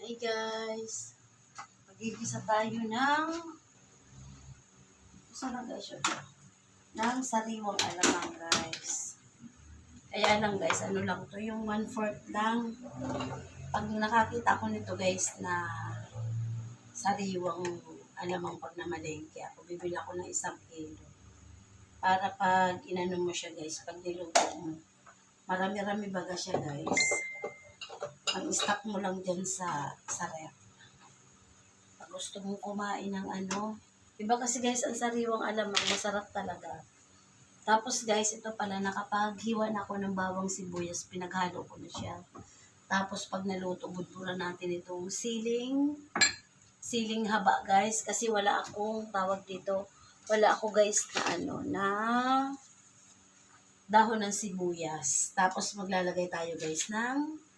Hey guys, magigisa tayo ng saan guys yun? Ng sariwang alamang guys. Kaya lang guys, ano lang to, yung 1/4 lang. Pag nakakita ko nito guys na sariwang alamang pag namalengke ako, bibili ako ng 1 kilo. Para pag inano mo siya guys, pag niluto mo, marami-rami baga siya guys. Ang stock mo lang dyan sa ref. Pag gusto mong kumain ng ano, iba kasi guys, ang sariwang alamang, masarap talaga. Tapos guys, ito pala, nakapaghiwa na ako ng bawang sibuyas, pinaghalo ko na siya. Tapos pag naluto, budburan natin itong siling haba guys, kasi wala akong tawag dito, wala ako guys na ano, na dahon ng sibuyas. Tapos maglalagay tayo guys ng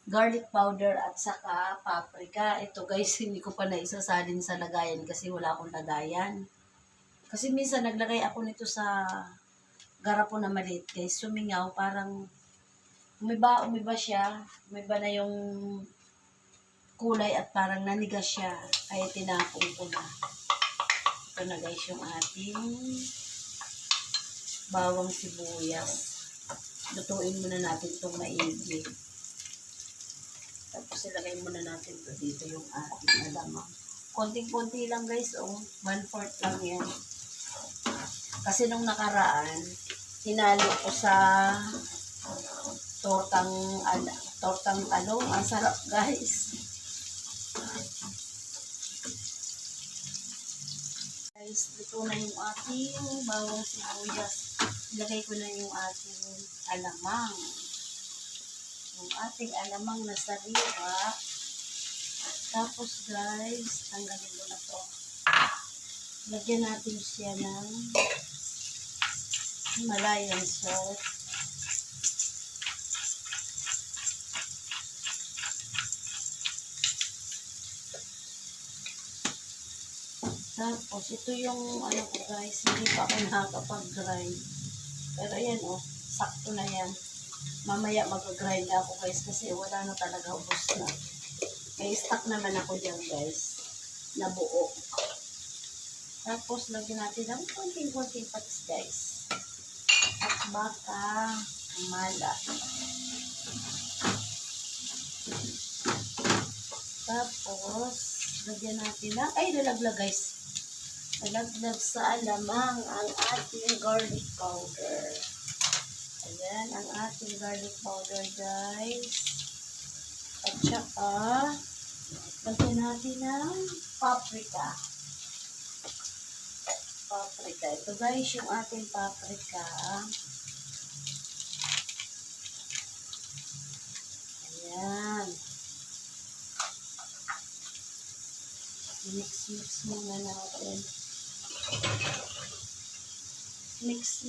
garlic powder at saka paprika. Ito guys, hindi ko pa naisasalin sa lagayan kasi wala akong lagayan. Kasi minsan naglagay ako nito sa garapon na maliit guys. Sumingaw, parang umiba siya. Umiba na yung kulay at parang nanigas siya. Kaya tinapong ko na. Ito na guys yung ating bawang sibuyas. Lutuin muna natin itong maigi. Tapos ilagay muna natin ito dito yung ating alamang. Konting-konti lang guys, 1/4 lang yan. Kasi nung nakaraan, hinalo ko sa tortang talong. Ang sarap guys. Guys, ito na yung ating bawang sibuyas. Ilagay ko na yung ating alamang. Yung ating alamang na sariwa. Tapos guys, tanggalin ko na to. Lagyan natin siya ng Himalayan salt. Tapos ito yung ano ko guys, hindi pa ako nakakapag-grind. Pero ayan sakto na yan. Mamaya mag-grind ako guys kasi wala na talaga, ubos na. May stock naman ako dyan guys, na buo. Tapos lagyan natin ng konting-konting patis guys. At baka mala. Tapos lagyan natin ng, nalaglag guys. Nalaglag sa alamang ang ating garlic powder. Ayan, ang ating garlic powder guys. At saka, lagyan natin ng paprika. Paprika. Ito guys, yung ating paprika. Ayan. Mix muna natin. Mix.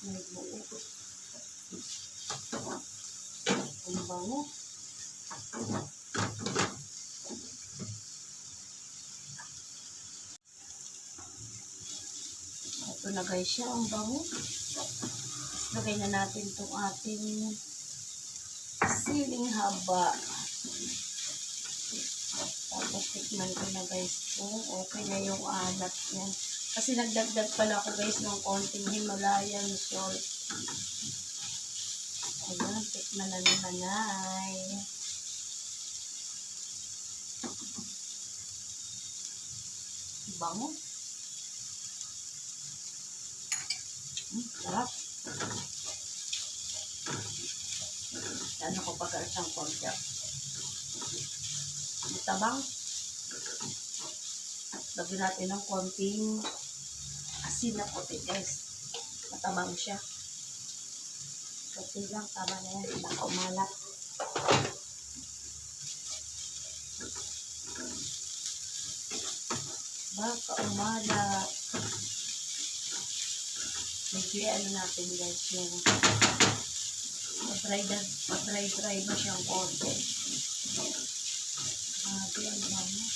May buo. Ang bango. Ito na guys siya, ang bango. Lagay na natin itong ating siling haba. Tapos tikman ko na guys kung okay na yung alat niya. Kasi nagdagdag pala ako guys ng konting Himalayan salt. Ayan, tikman na naman ay. Bango. Sarap. Ano ko pag isang konti. Matabang. Lagyan natin ng konting asin na puti guys. Matabang siya. Kasi lang, tama na yan. Baka umalat. Baka umalat. Medyo ano natin guys yung dry ba siyang konti. Ang bango.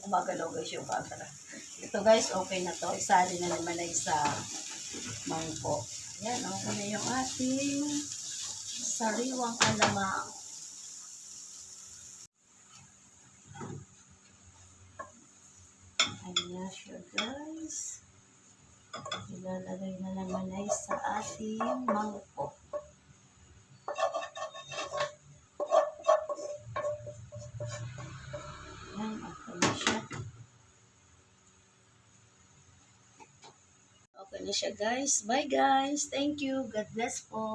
gumagalaw guys yung camera. Ito guys, okay na to. Isali na naman ay sa mangkok. Yan, okay na yung ating sariwang alamang. Ayan siya guys. Ilalagay na naman ay sa ating mangkok. Ayan, okay na siya. Okay na siya guys. Bye guys. Thank you. God bless po.